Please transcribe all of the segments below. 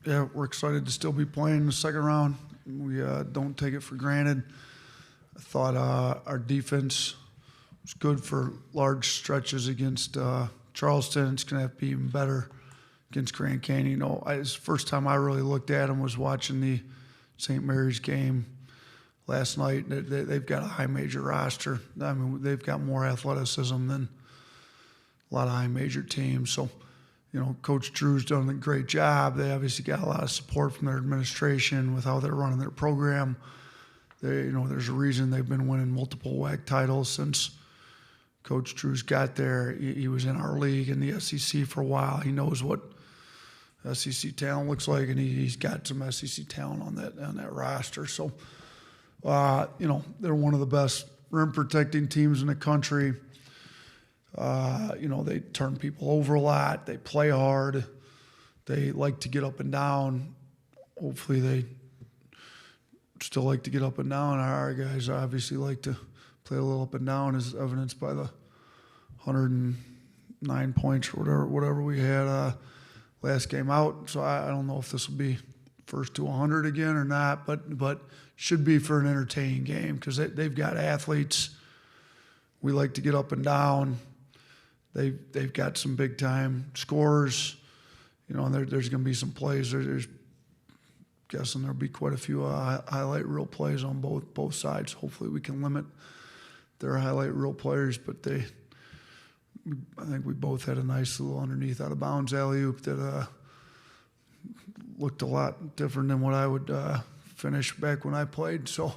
Yeah, we're excited to still be playing in the second round. We don't take it for granted. I thought our defense was good for large stretches against Charleston. It's going to have to be even better against Grand Canyon. You know, it's the first time I really looked at them was watching the St. Mary's game last night. They've got a high major roster. I mean, they've got more athleticism than a lot of high major teams. So, you know, Coach Drew's done a great job. They obviously got a lot of support from their administration with how they're running their program. You know, there's a reason they've been winning multiple WAC titles since Coach Drew's got there. He was in our league in the SEC for a while. He knows what SEC talent looks like, and he's got some SEC talent on that roster. So, you know, they're one of the best rim protecting teams in the country. You know, they turn people over a lot. They play hard. They like to get up and down. Hopefully they still like to get up and down. Our guys obviously like to play a little up and down, as evidenced by the 109 points or whatever we had last game out. So I don't know if this will be first to 100 again or not, but should be for an entertaining game because they've got athletes. We like to get up and down. They've got some big time scorers, you know, and there's going to be some plays. There's guessing there'll be quite a few highlight reel plays on both sides. Hopefully we can limit their highlight reel players, but I think we both had a nice little underneath out of bounds alley-oop that looked a lot different than what I would finish back when I played. So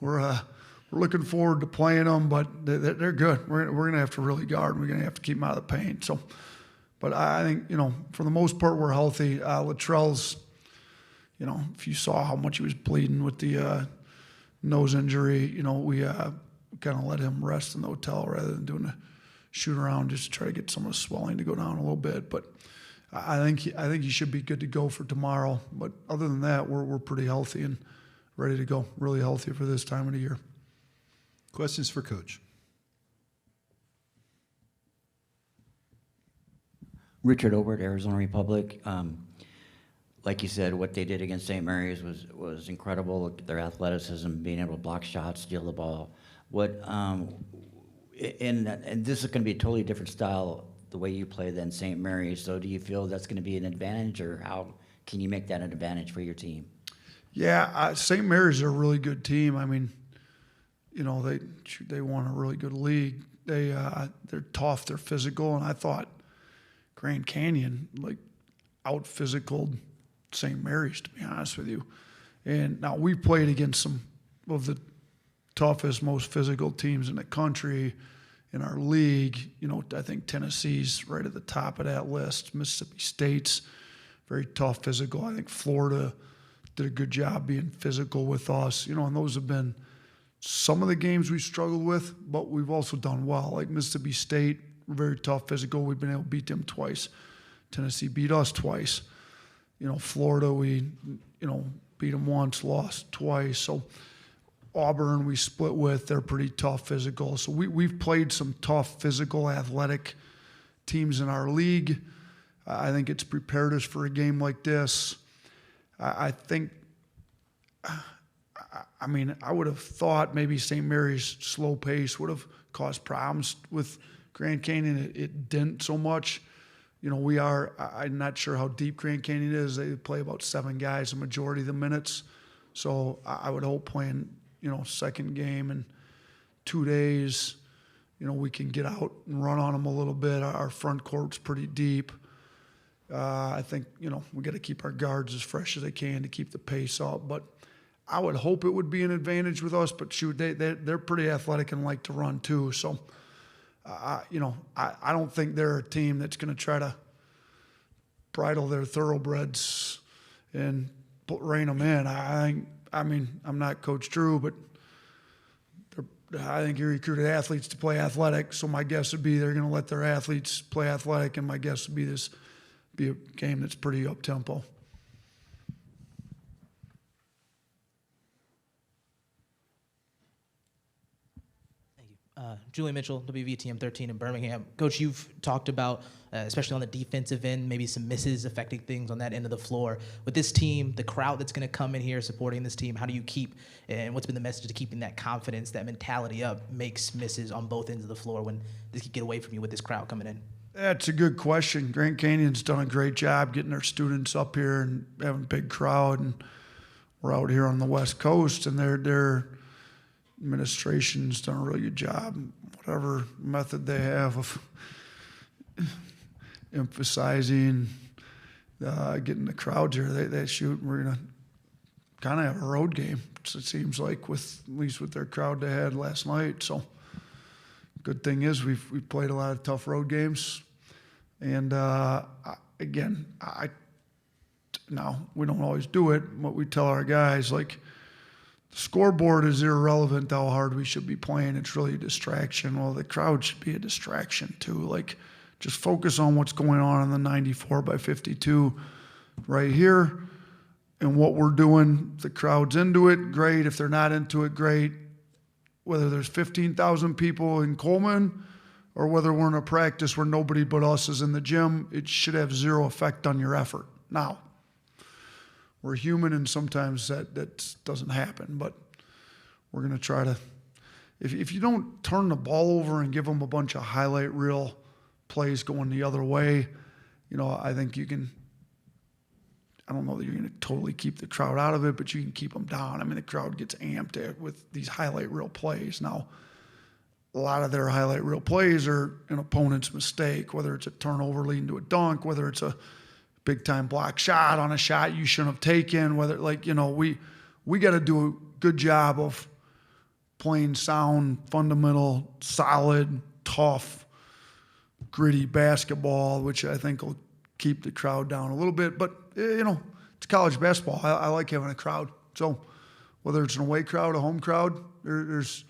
we're looking forward to playing them, but they're good. We're going to have to really guard. We're going to have to keep them out of the paint. So, but I think, you know, for the most part, we're healthy. Luttrell's, you know, if you saw how much he was bleeding with the nose injury, you know, we kind of let him rest in the hotel rather than doing a shoot around just to try to get some of the swelling to go down a little bit. But I think he should be good to go for tomorrow. But other than that, we're pretty healthy and ready to go. Really healthy for this time of the year. Questions for Coach? Richard Obert, Arizona Republic. Like you said, what they did against St. Mary's was incredible. Their athleticism, being able to block shots, steal the ball. And this is going to be a totally different style, the way you play than St. Mary's. So do you feel that's going to be an advantage, or how can you make that an advantage for your team? Yeah, St. Mary's are a really good team. I mean, you know, they won a really good league. They're tough, they're physical, and I thought Grand Canyon out physicaled St. Mary's, to be honest with you. And now we played against some of the toughest, most physical teams in the country in our league. You know, I think Tennessee's right at the top of that list. Mississippi State's very tough, physical. I think Florida did a good job being physical with us. You know, and those have been some of the games we struggled with, but we've also done well. Like Mississippi State, very tough, physical. We've been able to beat them twice. Tennessee beat us twice. You know, Florida, we, you know, beat them once, lost twice. So Auburn, we split with. They're pretty tough, physical. So we've played some tough, physical, athletic teams in our league. I think it's prepared us for a game like this. I think, I mean, I would have thought maybe St. Mary's slow pace would have caused problems with Grand Canyon. It didn't so much. You know, I'm not sure how deep Grand Canyon is. They play about 7 guys a majority of the minutes. So I would hope playing, you know, second game in 2 days, you know, we can get out and run on them a little bit. Our front court's pretty deep. I think, you know, we got to keep our guards as fresh as they can to keep the pace up. But I would hope it would be an advantage with us. But shoot, they're pretty athletic and like to run too. So, you know, I don't think they're a team that's going to try to bridle their thoroughbreds and rein them in. I mean, I'm not Coach Drew, but I think he recruited athletes to play athletic. So my guess would be they're going to let their athletes play athletic, and my guess would be this be a game that's pretty up-tempo. Thank you. Julian Mitchell, WVTM 13 in Birmingham. Coach, you've talked about, especially on the defensive end, maybe some misses affecting things on that end of the floor. With this team, the crowd that's going to come in here supporting this team, how do you keep, and what's been the message to keeping that confidence, that mentality up, makes misses on both ends of the floor when this could get away from you with this crowd coming in? That's a good question. Grand Canyon's done a great job getting their students up here and having a big crowd. And we're out here on the West Coast, and their administration's done a really good job. Whatever method they have of emphasizing getting the crowds here, they shoot. We're gonna kind of have a road game. It seems like, with at least with their crowd they had last night. So good thing is we've played a lot of tough road games, and now we don't always do it. What we tell our guys, like, the scoreboard is irrelevant to how hard we should be playing. It's really a distraction. Well, the crowd should be a distraction too. Like, just focus on what's going on in the 94 by 52 right here and what we're doing. If the crowd's into it, great. If they're not into it, great. Whether there's 15,000 people in Coleman or whether we're in a practice where nobody but us is in the gym, it should have zero effect on your effort. Now, we're human, and sometimes that doesn't happen, but we're going to try to – if you don't turn the ball over and give them a bunch of highlight reel plays going the other way, I think you can – I don't know that you're going to totally keep the crowd out of it, but you can keep them down. I mean, the crowd gets amped with these highlight reel plays. Now, a lot of their highlight reel plays are an opponent's mistake, whether it's a turnover leading to a dunk, whether it's a big-time block shot on a shot you shouldn't have taken, whether, we got to do a good job of playing sound, fundamental, solid, tough, gritty basketball, which I think will keep the crowd down a little bit. But, it's college basketball. I like having a crowd. So whether it's an away crowd, a home crowd, there's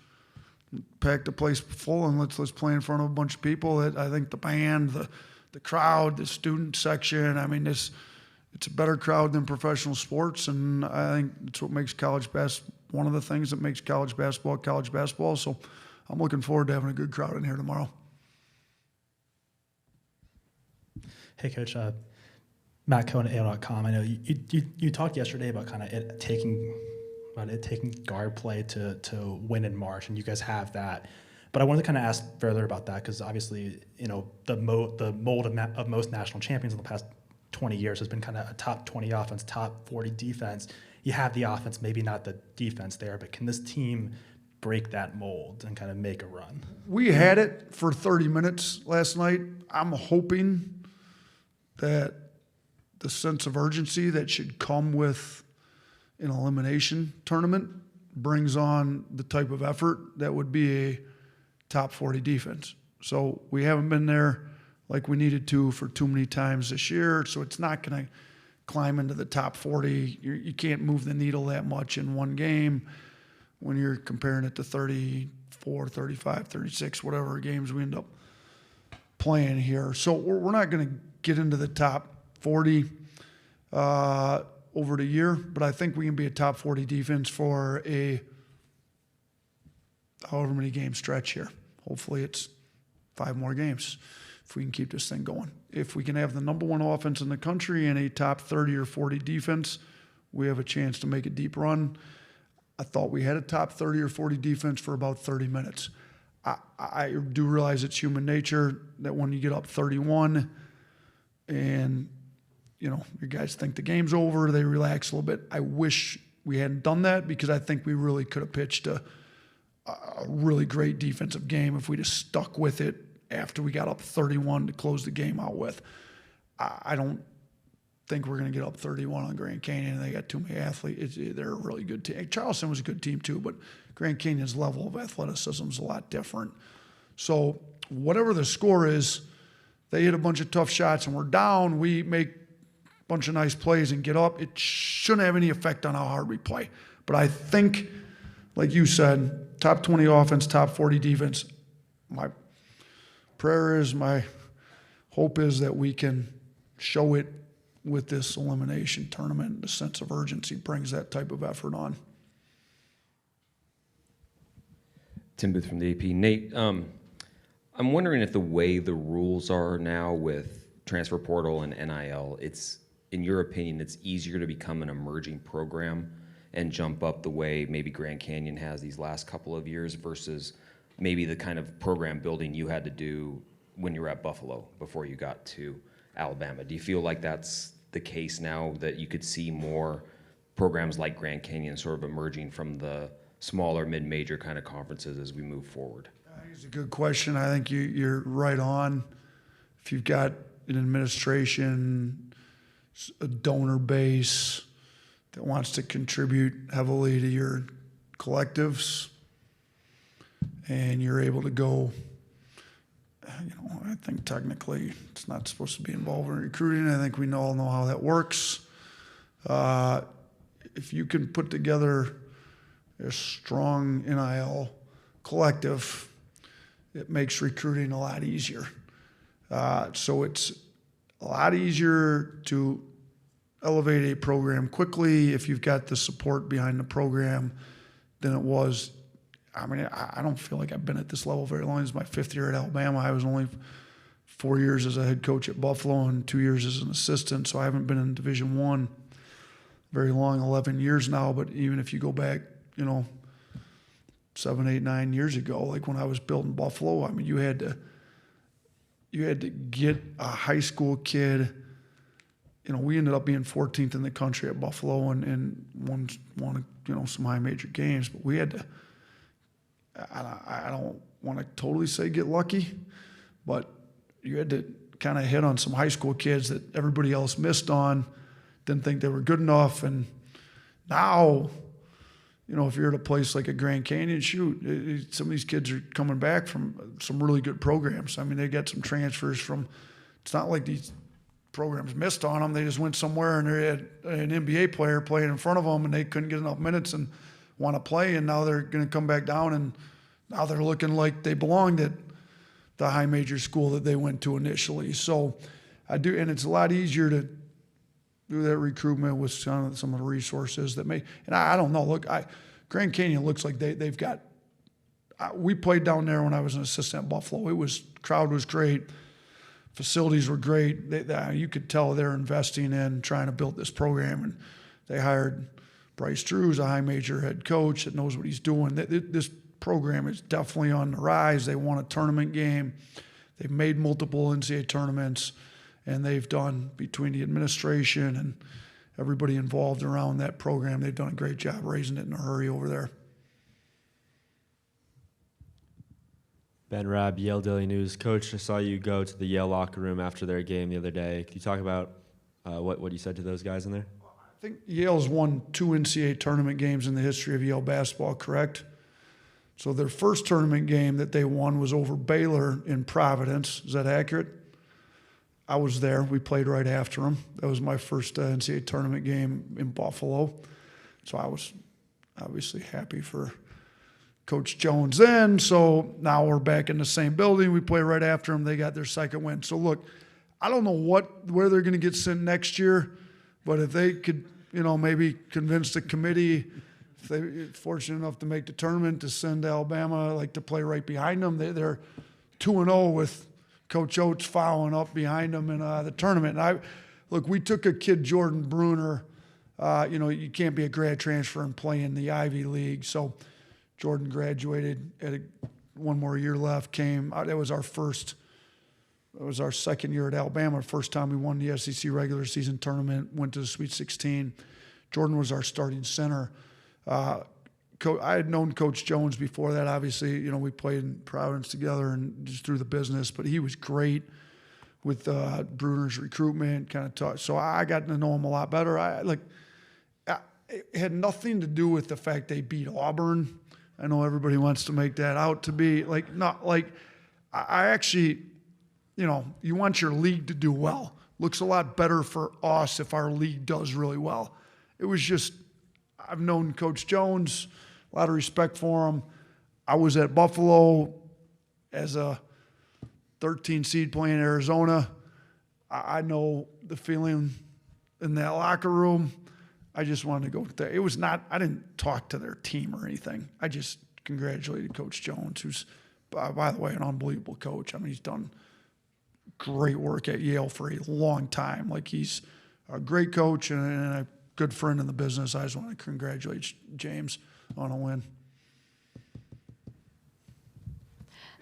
pack the place full and let's play in front of a bunch of people. I think the band, the crowd, the student section, I mean, it's a better crowd than professional sports, and I think it's what makes one of the things that makes college basketball. So I'm looking forward to having a good crowd in here tomorrow. Hey, Coach. Matt Cohen at AL.com. I know you talked yesterday about kind of it taking guard play to win in March, and you guys have that. But I wanted to kind of ask further about that because obviously, the mold of most national champions in the past 20 years has been kind of a top 20 offense, top 40 defense. You have the offense, maybe not the defense there, but can this team break that mold and kind of make a run? We had it for 30 minutes last night. I'm hoping that the sense of urgency that should come with an elimination tournament brings on the type of effort that would be a top 40 defense. So we haven't been there like we needed to for too many times this year, so it's not going to climb into the top 40. You can't move the needle that much in one game when you're comparing it to 34, 35, 36, whatever games we end up playing here. So we're not going to get into the top 40 over the year, but I think we can be a top 40 defense for a however many game stretch here. Hopefully it's 5 more games if we can keep this thing going. If we can have the number 1 offense in the country and a top 30 or 40 defense, we have a chance to make a deep run. I thought we had a top 30 or 40 defense for about 30 minutes. I do realize it's human nature that when you get up 31 and your guys think the game's over, they relax a little bit. I wish we hadn't done that because I think we really could have pitched a really great defensive game if we just stuck with it after we got up 31 to close the game out with. I don't think we're going to get up 31 on Grand Canyon. They got too many athletes. They're a really good team. Charleston was a good team too, but Grand Canyon's level of athleticism is a lot different. So whatever the score is, they hit a bunch of tough shots and we're down. We make a bunch of nice plays and get up. It shouldn't have any effect on how hard we play. But I think, like you said, top 20 offense, top 40 defense. My prayer is, my hope is that we can show it with this elimination tournament. The sense of urgency brings that type of effort on. Tim Booth from the AP. Nate, I'm wondering if the way the rules are now with transfer portal and NIL, it's, in your opinion, it's easier to become an emerging program and jump up the way maybe Grand Canyon has these last couple of years versus maybe the kind of program building you had to do when you were at Buffalo before you got to Alabama. Do you feel like that's the case now, that you could see more programs like Grand Canyon sort of emerging from the smaller mid-major kind of conferences as we move forward? I think it's a good question. I think you're right on. If you've got an administration, a donor base that wants to contribute heavily to your collectives, and you're able to go, I think technically it's not supposed to be involved in recruiting. I think we all know how that works. If you can put together a strong NIL collective, it makes recruiting a lot easier. So it's a lot easier to elevate a program quickly if you've got the support behind the program than it was. I mean, I don't feel like I've been at this level very long. This is my 5th year at Alabama. I was only 4 years as a head coach at Buffalo and 2 years as an assistant, so I haven't been in Division I very long, 11 years now. But even if you go back, 7, 8, 9 years ago, like when I was building Buffalo, I mean, you had to get a high school kid. We ended up being 14th in the country at Buffalo and won some high major games, but we had to. I don't want to totally say get lucky, but you had to kind of hit on some high school kids that everybody else missed on, didn't think they were good enough. And now, if you're at a place like a Grand Canyon, some of these kids are coming back from some really good programs. I mean, they got some transfers from, it's not like these programs missed on them. They just went somewhere and they had an NBA player playing in front of them and they couldn't get enough minutes and want to play, and now they're going to come back down, and now they're looking like they belonged at the high major school that they went to initially. So I do, and it's a lot easier to do that recruitment with some of the resources that may, and I don't know, look, Grand Canyon looks like they've got, we played down there when I was an assistant at Buffalo. Crowd was great. Facilities were great. You could tell they're investing in trying to build this program, and they hired Bryce Drew's a high major head coach that knows what he's doing. This program is definitely on the rise. They won a tournament game. They've made multiple NCAA tournaments, and they've done, between the administration and everybody involved around that program, they've done a great job raising it in a hurry over there. Ben Rabb, Yale Daily News. Coach, I saw you go to the Yale locker room after their game the other day. Can you talk about what you said to those guys in there? I think Yale's won 2 NCAA tournament games in the history of Yale basketball, correct? So their first tournament game that they won was over Baylor in Providence. Is that accurate? I was there. We played right after them. That was my first NCAA tournament game in Buffalo. So I was obviously happy for Coach Jones then. So now we're back in the same building. We play right after them. They got their second win. So look, I don't know where they're going to get sent next year, but if they could, maybe convince the committee, if they're fortunate enough to make the tournament, to send Alabama, to play right behind them. They're 2-0 with Coach Oats following up behind them in the tournament. And we took a kid, Jordan Bruner. You can't be a grad transfer and play in the Ivy League. So Jordan graduated, had one more year left, came. That was our second year at Alabama. First time we won the SEC regular season tournament, went to the Sweet 16. Jordan was our starting center. I had known Coach Jones before that. Obviously, we played in Providence together and just through the business, but he was great with Bruner's recruitment, kind of taught. So I got to know him a lot better. It had nothing to do with the fact they beat Auburn. I know everybody wants to make that out to be I actually, you want your league to do well. Looks a lot better for us if our league does really well. It was just, I've known Coach Jones, a lot of respect for him. I was at Buffalo as a 13 seed playing Arizona. I know the feeling in that locker room. I just wanted to go there. It was not, I didn't talk to their team or anything. I just congratulated Coach Jones, who's, by the way, an unbelievable coach. I mean, he's done great work at Yale for a long time. Like, he's a great coach and a good friend in the business. I just want to congratulate James on a win.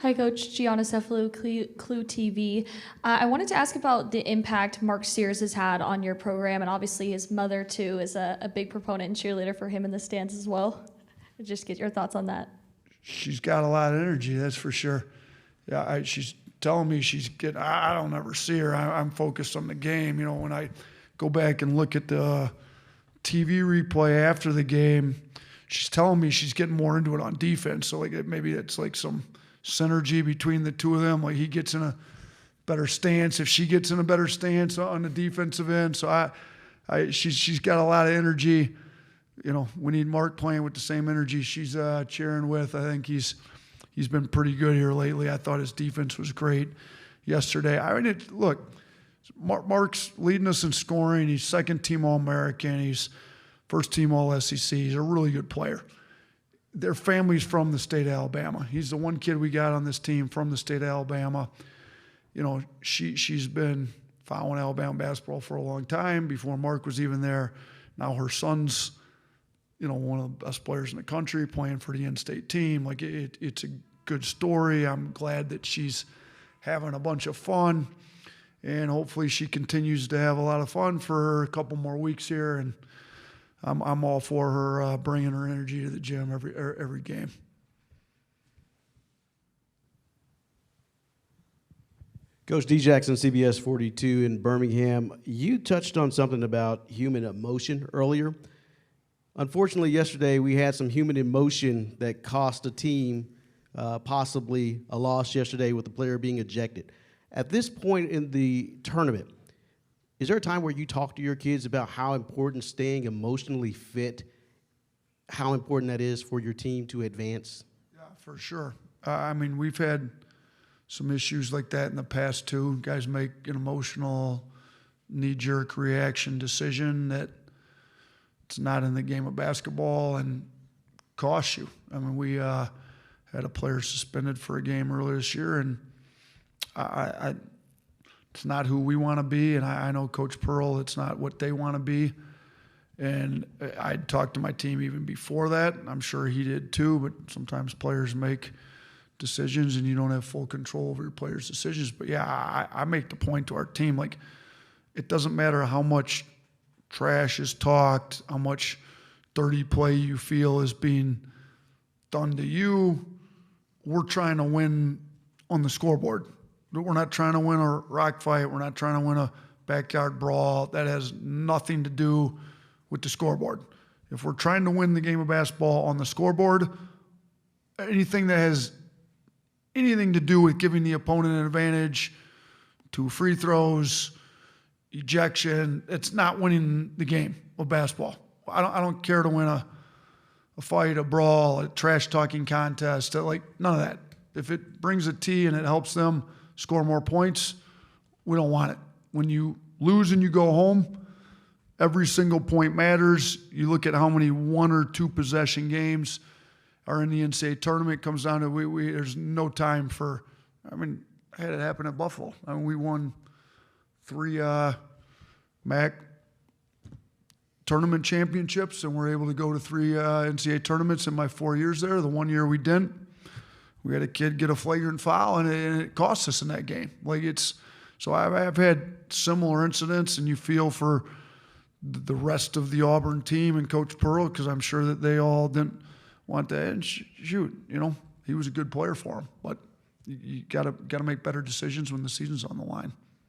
Hi, Coach. Gianna Cephalou, Clue TV. I wanted to ask about the impact Mark Sears has had on your program, and obviously his mother, too, is a big proponent and cheerleader for him in the stands as well. Just get your thoughts on that. She's got a lot of energy, that's for sure. Yeah, she's telling me I don't ever see her. I'm focused on the game. You know, when I go back and look at the TV replay after the game, she's telling me she's getting more into it on defense. So, like, maybe it's like some synergy between the two of them. Like, he gets in a better stance if she gets in a better stance on the defensive end. So she's got a lot of energy. You know, we need Mark playing with the same energy she's cheering with. I think he's been pretty good here lately. I thought his defense was great yesterday. I mean, look, Mark's leading us in scoring. He's second-team All-American. He's first-team All-SEC. He's a really good player. Their family's from the state of Alabama. He's the one kid we got on this team from the state of Alabama. You know, she's been following Alabama basketball for a long time before Mark was even there. Now her son's, you know, one of the best players in the country, playing for the in-state team. Like, it's a good story. I'm glad that she's having a bunch of fun, and hopefully she continues to have a lot of fun for a couple more weeks here. And I'm all for her bringing her energy to the gym every game. Coach D. Jackson, CBS 42 in Birmingham. You touched on something about human emotion earlier. Unfortunately, yesterday we had some human emotion that cost a team possibly a loss yesterday with the player being ejected. At this point in the tournament, is there a time where you talk to your kids about how important staying emotionally fit, how important that is for your team to advance? Yeah, for sure. I mean, we've had some issues like that in the past too. Guys make an emotional, knee-jerk reaction decision that it's not in the game of basketball and costs you. I mean, we had a player suspended for a game earlier this year, and it's not who we want to be, and I know Coach Pearl, it's not what they want to be. And I'd talked to my team even before that. I'm sure he did too, but sometimes players make decisions and you don't have full control over your players' decisions. But yeah, I make the point to our team, like, it doesn't matter how much trash is talked, how much dirty play you feel is being done to you. We're trying to win on the scoreboard. We're not trying to win a rock fight. We're not trying to win a backyard brawl. That has nothing to do with the scoreboard. If we're trying to win the game of basketball on the scoreboard, anything that has anything to do with giving the opponent an advantage, to free throws, ejection, it's not winning the game of basketball. I don't care to win a fight, a brawl, a trash-talking contest, like none of that. If it brings a tee and it helps them score more points, we don't want it. When you lose and you go home, every single point matters. You look at how many 1 or 2 possession games are in the NCAA tournament. Comes down to there's no time for. I mean, I had it happen at Buffalo. I mean, we won 3 MAC tournament championships, and we're able to go to 3 NCAA tournaments in my 4 years there. The 1 year we didn't. We had a kid get a flagrant foul, and it cost us in that game. Like, so I've had similar incidents, and you feel for the rest of the Auburn team and Coach Pearl, because I'm sure that they all didn't want that. And shoot, you know, he was a good player for him, but you got to make better decisions when the season's on the line.